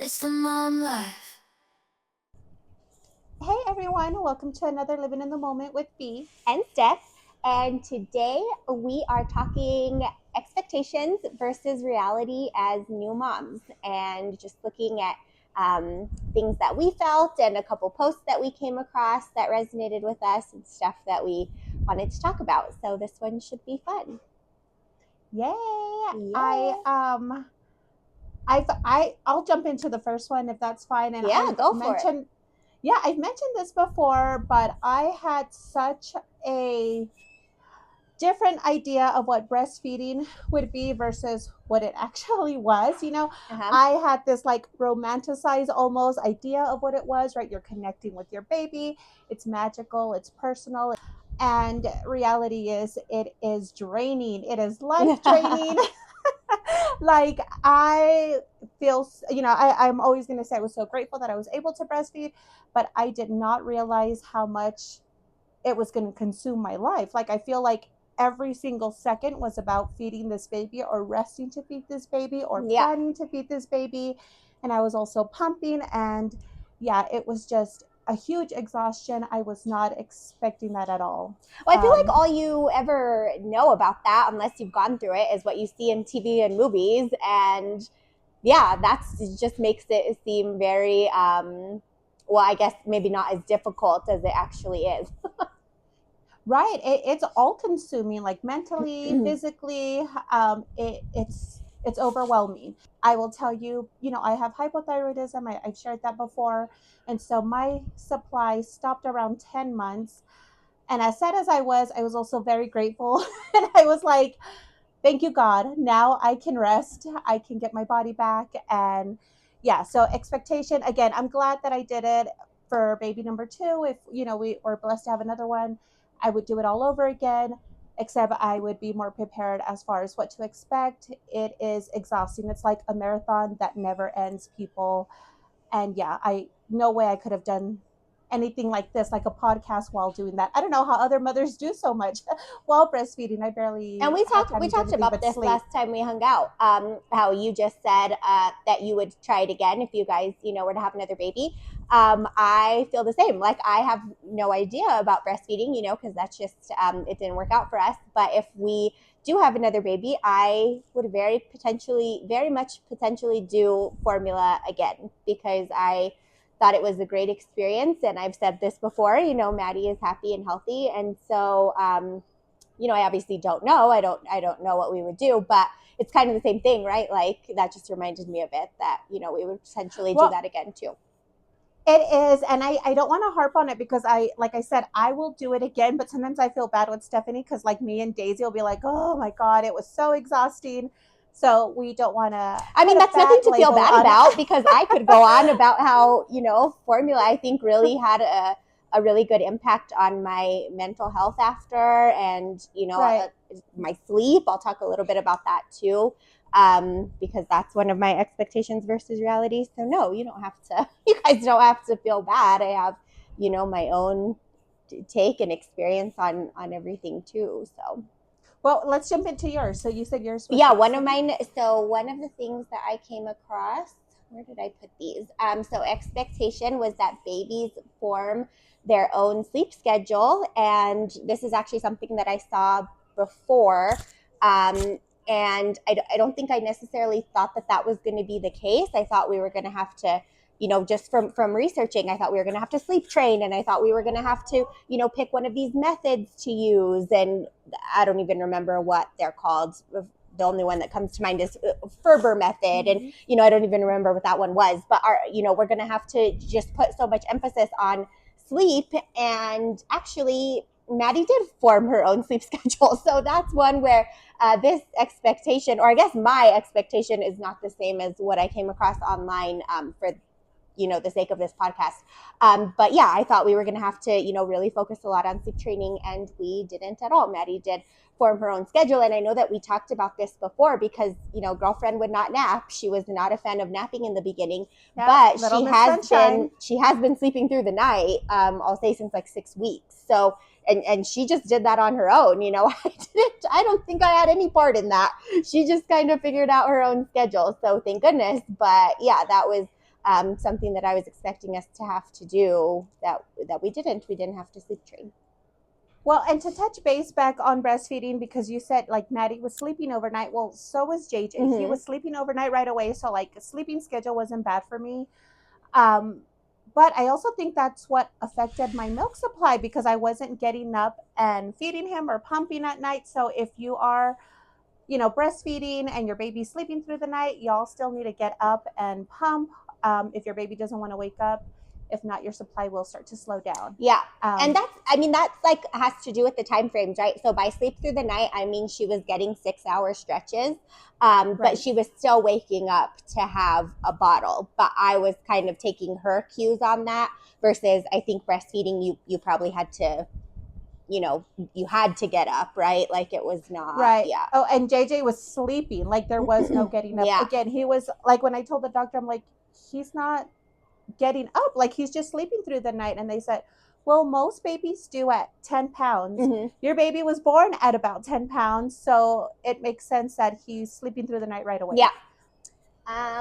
It's the mom life. Hey everyone, welcome to another Living in the Moment with B. And Steph. And today we are talking expectations versus reality as new moms and just looking at things that we felt and a couple posts that we came across that resonated with us and stuff that we wanted to talk about. So this one should be fun. Yay! Yeah. I'll jump into the first one if that's fine. And Yeah, go for it. I've mentioned this before, but I had such a different idea of what breastfeeding would be versus what it actually was. Uh-huh. I had this like romanticized almost idea of what it was, right? You're connecting with your baby, it's magical, it's personal. And reality is, it is draining, it is life draining. Like, I feel, I'm always going to say I was so grateful that I was able to breastfeed, but I did not realize how much it was going to consume my life. Like, I feel like every single second was about feeding this baby or resting to feed this baby or Yeah. planning to feed this baby. And I was also pumping. And yeah, it was just a huge exhaustion. I was not expecting that at all. Well, I feel like all you ever know about that, unless you've gone through it, is what you see in TV and movies. And yeah, that's just makes it seem very, well, I guess maybe not as difficult as it actually is. Right. It's all consuming, like mentally, physically. It's overwhelming. I will tell you, I have hypothyroidism. I've shared that before. And so my supply stopped around 10 months. And as sad as I was also very grateful. And I was like, thank you, God. Now I can rest. I can get my body back. And yeah, so expectation, again, I'm glad that I did it for baby number two. If, we were blessed to have another one, I would do it all over again, except I would be more prepared as far as what to expect. It is exhausting. It's like a marathon that never ends, people. And yeah, no way I could have done anything like this, like a podcast while doing that. I don't know how other mothers do so much while breastfeeding. I And barely we had talked time we to do talked anything about but this sleep. last time we hung out. How you just said that you would try it again if you guys were to have another baby. I feel the same. Like, I have no idea about breastfeeding, because that's just it didn't work out for us. But if we do have another baby, I would very much potentially do formula again, because I thought it was a great experience. And I've said this before, Maddie is happy and healthy. And so, I obviously don't know. I don't know what we would do, but it's kind of the same thing, right? Like, that just reminded me of it, that, we would potentially do Well, that again too. it is, and I don't want to harp on it because like I said, I will do it again, but sometimes I feel bad with Stephanie because like me and Daisy will be like, oh my God, it was so exhausting. So we don't want to I put mean, a that's nothing bad to feel label bad on it. about, because I could go on about how, formula, I think, really had a really good impact on my mental health after, and, Right. my sleep. I'll talk a little bit about that too, because that's one of my expectations versus reality. So no, you don't have to, you guys don't have to feel bad. I have, my own take and experience on everything too. So Well, let's jump into yours. So you said yours was yeah, what, one of sleep? mine. So one of the things that I came across, where did I put these? So expectation was that babies form their own sleep schedule, and this is actually something that I saw before. And I don't think I necessarily thought that was going to be the case. I thought we were going to have to, just from researching, I thought we were going to have to sleep train, and I thought we were going to have to, pick one of these methods to use. And I don't even remember what they're called. The only one that comes to mind is Ferber method. And, I don't even remember what that one was. But, we're going to have to just put so much emphasis on sleep. And actually, Maddie did form her own sleep schedule. So that's one where this expectation, or I guess my expectation, is not the same as what I came across online for the sake of this podcast. But yeah, I thought we were going to have to, really focus a lot on sleep training, and we didn't at all. Maddie did form her own schedule. And I know that we talked about this before because, girlfriend would not nap. She was not a fan of napping in the beginning, Yeah, but Little Miss Sunshine. she has been sleeping through the night. I'll say since like 6 weeks. So, and she just did that on her own. I don't think I had any part in that. She just kind of figured out her own schedule. So thank goodness. But yeah, that was something that I was expecting us to have to do that we didn't. We didn't have to sleep train. Well, and to touch base back on breastfeeding, because you said like Maddie was sleeping overnight. Well, so was JJ. He Mm-hmm. was sleeping overnight right away. So like sleeping schedule wasn't bad for me. Um, but I also think that's what affected my milk supply because I wasn't getting up and feeding him or pumping at night. So if you are, breastfeeding and your baby's sleeping through the night, y'all still need to get up and pump if your baby doesn't want to wake up. If not, your supply will start to slow down. Yeah. And Um, that's like has to do with the time frames, right? So by sleep through the night, I mean she was getting 6-hour stretches, but right. she was still waking up to have a bottle. But I was kind of taking her cues on that versus I think breastfeeding, you probably had to, you had to get up, right? Like it was not, Right. yeah. Oh, and JJ was sleeping. Like there was no getting up. Yeah. Again, he was like when I told the doctor, I'm like, he's not getting up. Like he's just sleeping through the night. And they said, well, most babies do at 10 pounds. Mm-hmm. Your baby was born at about 10 pounds. So it makes sense that he's sleeping through the night right away. Yeah.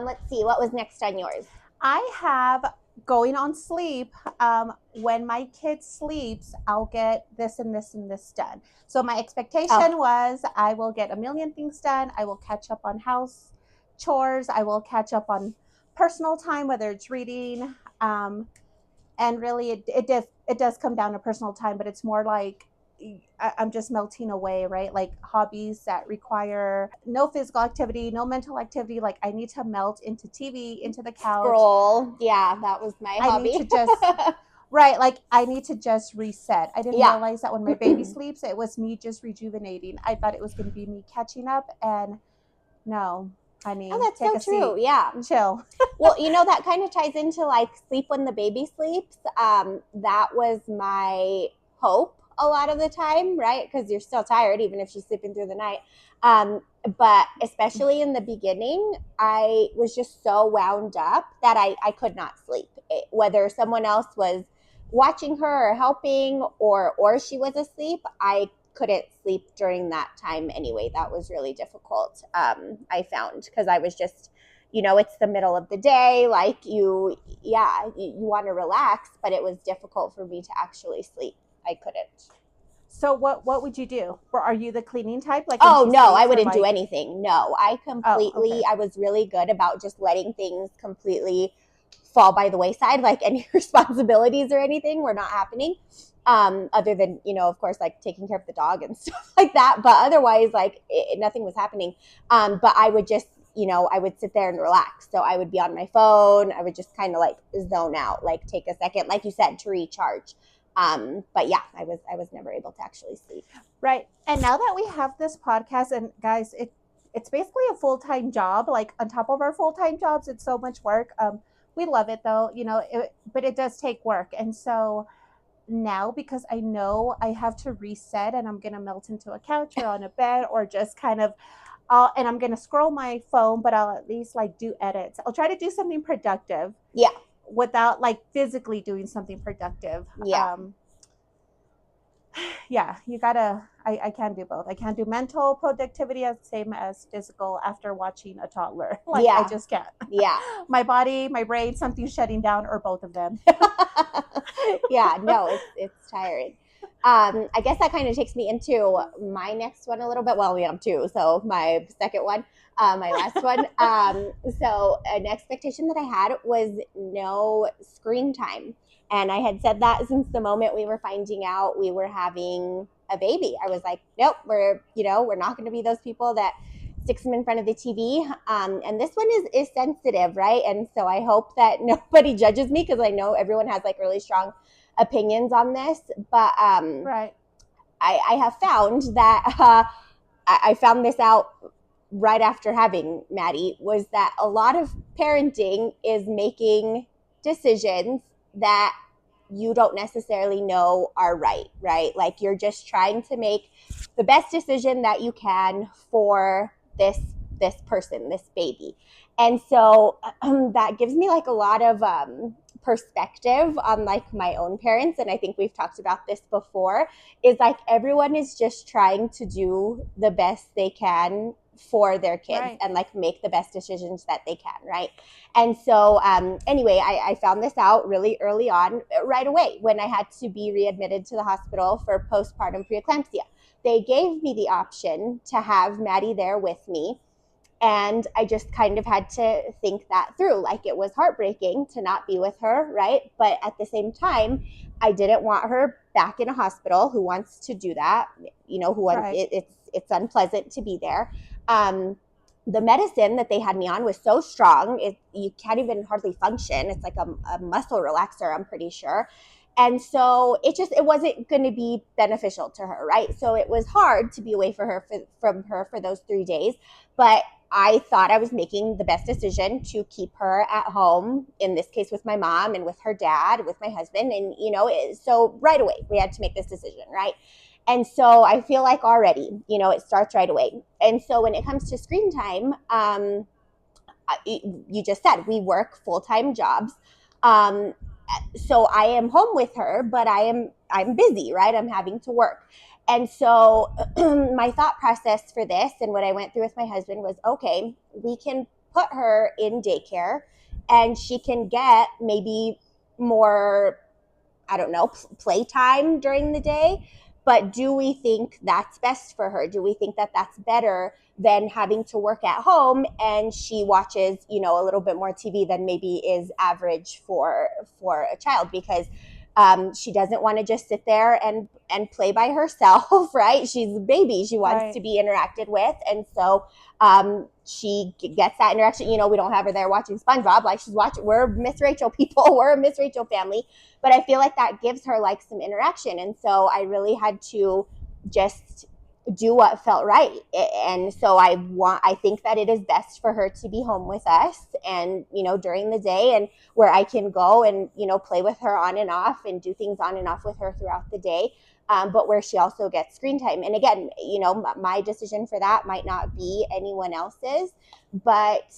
Let's see, what was next on yours? I have going on sleep. When my kid sleeps, I'll get this and this and this done. So my expectation was I will get a million things done. I will catch up on house chores. I will catch up on personal time, whether it's reading. And really, it does come down to personal time, but it's more like I'm just melting away, right? Like hobbies that require no physical activity, no mental activity. Like I need to melt into TV, into the couch. Scroll. Yeah, that was my hobby. I need to just, right, like I need to just reset. I didn't Yeah. realize that when my baby sleeps, it was me just rejuvenating. I thought it was going to be me catching up, and no, honey, Oh, that's take so a true. seat, Yeah. chill. Well, that kind of ties into like sleep when the baby sleeps. That was my hope a lot of the time, right? Because you're still tired, even if she's sleeping through the night. But especially in the beginning, I was just so wound up that I could not sleep. Whether someone else was watching her or helping or she was asleep, I couldn't sleep during that time anyway. That was really difficult, I found, because I was just, it's the middle of the day, like you want to relax, but it was difficult for me to actually sleep. I couldn't. So what would you do? Or are you the cleaning type? Like Oh no, I wouldn't do anything. No, I completely, okay. I was really good about just letting things completely fall by the wayside, like any responsibilities or anything were not happening. Other than, of course, like taking care of the dog and stuff like that. But otherwise, like nothing was happening. But I would just, I would sit there and relax. So I would be on my phone. I would just kind of like zone out, like take a second, like you said, to recharge. But yeah, I was never able to actually sleep. Right. And now that we have this podcast, and guys, it's basically a full-time job. Like on top of our full-time jobs, it's so much work. We love it though, but it does take work. And so now, because I know I have to reset and I'm going to melt into a couch or on a bed or just kind of, and I'm going to scroll my phone, but I'll at least like do edits. I'll try to do something productive. Yeah. Without like physically doing something productive. Yeah. Yeah, you gotta, I can't do both. I can't do mental productivity as same as physical after watching a toddler. Like I just can't. Yeah. My body, my brain, something's shutting down, or both of them. Yeah, no, it's tiring. I guess that kind of takes me into my next one a little bit. Well, we have two, so my second one, my last one. So an expectation that I had was no screen time. And I had said that since the moment we were finding out we were having a baby. I was like, nope, we're not going to be those people that sticks them in front of the TV. And this one is sensitive, right? And so I hope that nobody judges me, because I know everyone has like really strong opinions on this. But right. I have found that I found this out right after having Maddie, was that a lot of parenting is making decisions that you don't necessarily know are right? Like you're just trying to make the best decision that you can for this person, this baby. And so that gives me like a lot of perspective on like my own parents. And I think we've talked about this before, is like everyone is just trying to do the best they can for their kids Right. and like make the best decisions that they can, right? And so anyway, I found this out really early on, right away, when I had to be readmitted to the hospital for postpartum preeclampsia. They gave me the option to have Maddie there with me, and I just kind of had to think that through. Like, it was heartbreaking to not be with her, right? But at the same time, I didn't want her back in a hospital. Who wants to do that? You know, Right. it's unpleasant to be there. The medicine that they had me on was so strong, you can't even hardly function. It's like a muscle relaxer, I'm pretty sure. And so it wasn't going to be beneficial to her, right? So it was hard to be away from her for those 3 days. But I thought I was making the best decision to keep her at home, in this case with my mom and with her dad, with my husband. And, so right away we had to make this decision, right? And so I feel like already, it starts right away. And so when it comes to screen time, you just said we work full-time jobs. Um, so I am home with her, but I'm busy, right? I'm having to work. And so my thought process for this and what I went through with my husband was, okay, we can put her in daycare and she can get maybe more, I don't know, playtime during the day. But do we think that's best for her? Do we think that that's better than having to work at home and she watches, a little bit more TV than maybe is average for a child? Because she doesn't want to just sit there and play by herself, right? She's a baby. She wants to Right. be interacted with. And so she gets that interaction. We don't have her there watching SpongeBob. Like, she's watching, we're Miss Rachel people. We're a Miss Rachel family. But I feel like that gives her like some interaction. And so I really had to just do what felt right. And so I think that it is best for her to be home with us, and during the day, and where I can go and play with her on and off and do things on and off with her throughout the day. But where she also gets screen time. And again, my decision for that might not be anyone else's. But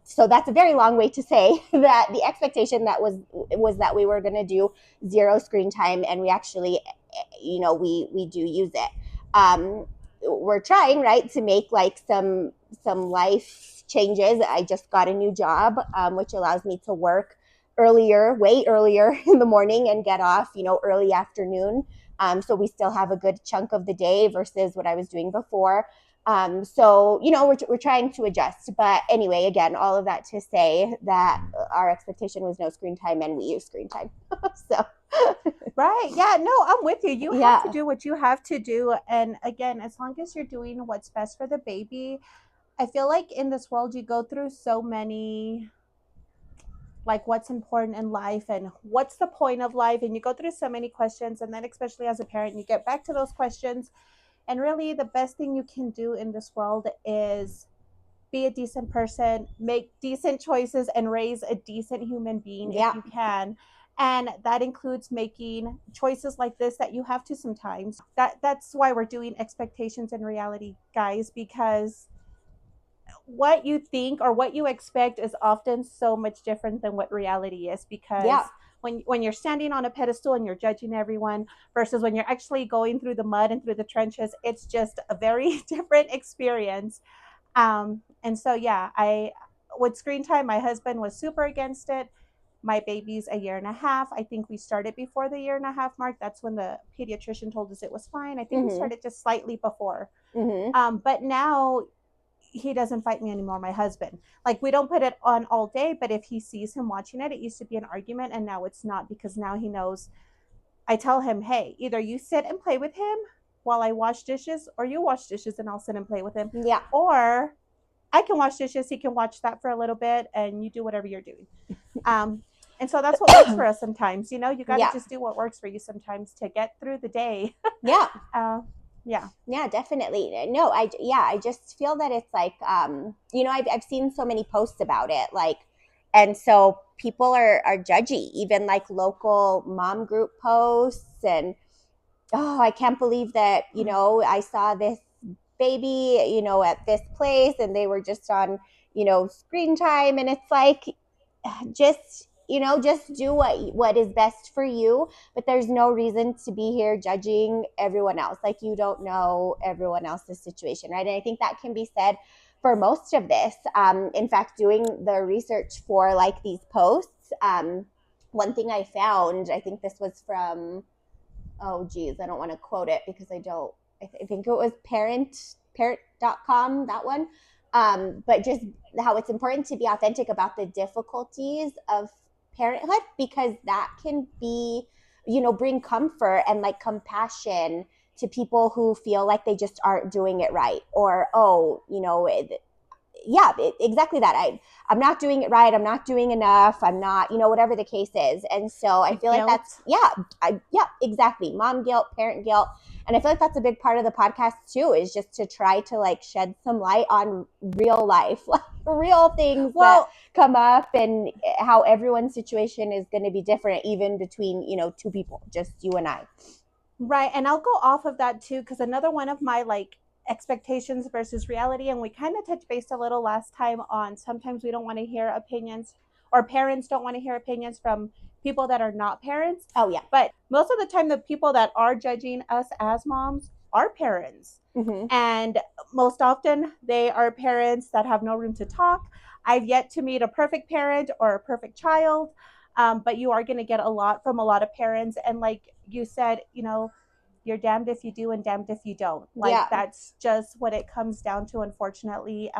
so that's a very long way to say that the expectation was that we were going to do zero screen time, and we actually, we do use it. We're trying, right, to make like some life changes. I just got a new job, which allows me to work way earlier in the morning and get off, early afternoon. So we still have a good chunk of the day versus what I was doing before. So, we're trying to adjust. But anyway, again, all of that to say that our expectation was no screen time, and we use screen time. So, Right. Yeah. No, I'm with you. You have to yeah, do what you have to do. And again, as long as you're doing what's best for the baby, I feel like in this world, you go through so many, like, what's important in life and what's the point of life. And you go through so many questions. And then, especially as a parent, you get back to those questions. And really, the best thing you can do in this world is be a decent person, make decent choices, and raise a decent human being if yeah, you can. And that includes making choices like this that you have to sometimes. That's why we're doing expectations and reality, guys, because what you think or what you expect is often so much different than what reality is. yeah, Because when you're standing on a pedestal and you're judging everyone versus when you're actually going through the mud and through the trenches, it's just a very different experience. And so, yeah, I with screen time, my husband was super against it. My baby's a year and a half. I think we started before the year and a half mark. That's when the pediatrician told us it was fine. I think we mhm, started just slightly before. mhm, But now he doesn't fight me anymore, my husband. Like, we don't put it on all day, but if he sees him watching it, it used to be an argument, and now it's not, because now he knows. I tell him, hey, either you sit and play with him while I wash dishes, or you wash dishes and I'll sit and play with him. yeah, Or I can wash dishes, he can watch that for a little bit, and you do whatever you're doing. Um, and so that's what works for us sometimes. You got to yeah, just do what works for you sometimes to get through the day. yeah. uh, yeah. Yeah, definitely. No, I just feel that it's like, I've seen so many posts about it, like, and so people are judgy, even like local mom group posts, and oh, I can't believe that, I saw this baby, at this place, and they were just on, screen time, and it's like, just just do what is best for you, but there's no reason to be here judging everyone else. Like, you don't know everyone else's situation, right? And I think that can be said for most of this. In fact, doing the research for like these posts, one thing I found, I think this was from, oh geez, I don't want to quote it because I think it was parent.com, that one. But just how it's important to be authentic about the difficulties of parenthood, because that can be, bring comfort and like compassion to people who feel like they just aren't doing it right, or, oh, yeah, exactly that. I'm not doing it right. I'm not doing enough. I'm not, whatever the case is. And so I feel like that's, yeah, exactly. Mom guilt, parent guilt. And I feel like that's a big part of the podcast too, is just to try to like shed some light on real life, like real things that come up, and how everyone's situation is going to be different, even between, two people, just you and I. Right. And I'll go off of that too, because another one of my like expectations versus reality, and we kind of touched base a little last time on sometimes we don't want to hear opinions, or parents don't want to hear opinions from people that are not parents. Oh, yeah. But most of the time, the people that are judging us as moms are parents. Mm-hmm. And most often, they are parents that have no room to talk. I've yet to meet a perfect parent or a perfect child. But you are going to get a lot from a lot of parents. And like you said, you're damned if you do and damned if you don't. Like, that's just what it comes down to, unfortunately.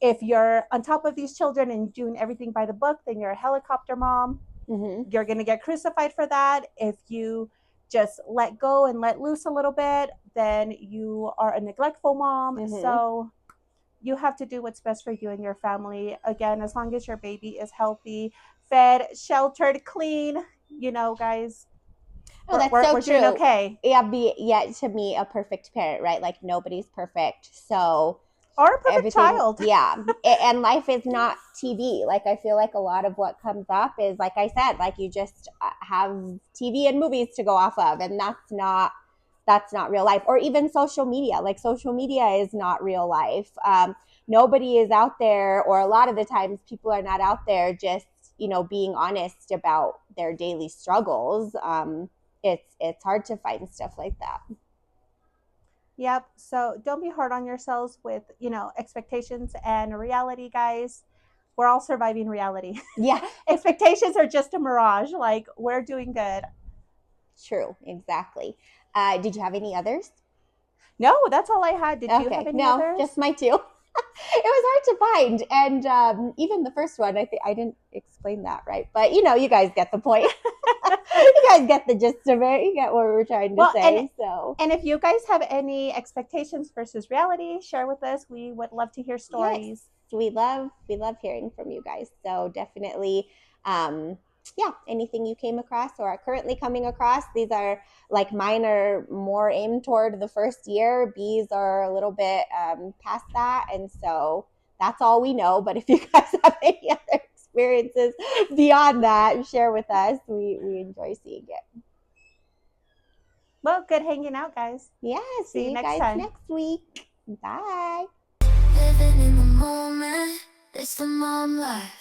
If you're on top of these children and doing everything by the book, then you're a helicopter mom. Mm-hmm. You're going to get crucified for that. If you just let go and let loose a little bit, then you are a neglectful mom. Mm-hmm. So you have to do what's best for you and your family. Again, as long as your baby is healthy, fed, sheltered, clean, guys, Oh, that's we're so true. doing okay. Yeah, to me, a perfect parent, right? Like, nobody's perfect. So, or a perfect child. Yeah. And life is not TV. Like, I feel like a lot of what comes up is, like I said, like, you just have TV and movies to go off of, and that's not real life. Or even social media. Like, social media is not real life. Nobody is out there, or a lot of the times people are not out there just, being honest about their daily struggles. It's hard to find stuff like that. Yep. So don't be hard on yourselves with, expectations and reality, guys. We're all surviving reality. Yeah. Expectations are just a mirage. Like, we're doing good. True. Exactly. Did you have any others? No, that's all I had. Did you have any others? No, just my two. It was hard to find, and even the first one, I think I didn't explain that right, but you guys get the point. You guys get the gist of it. You get what we're trying to say. And if you guys have any expectations versus reality, share with us. We would love to hear stories. Yes. We love hearing from you guys. So definitely, anything you came across or are currently coming across. These are, like, mine are more aimed toward the first year. B's are a little bit past that, and so that's all we know. But if you guys have any other experiences beyond that, share with us. We enjoy seeing it. Well, good hanging out, guys. Yeah, see you guys time next week. Bye. Living in the moment, it's the mom life.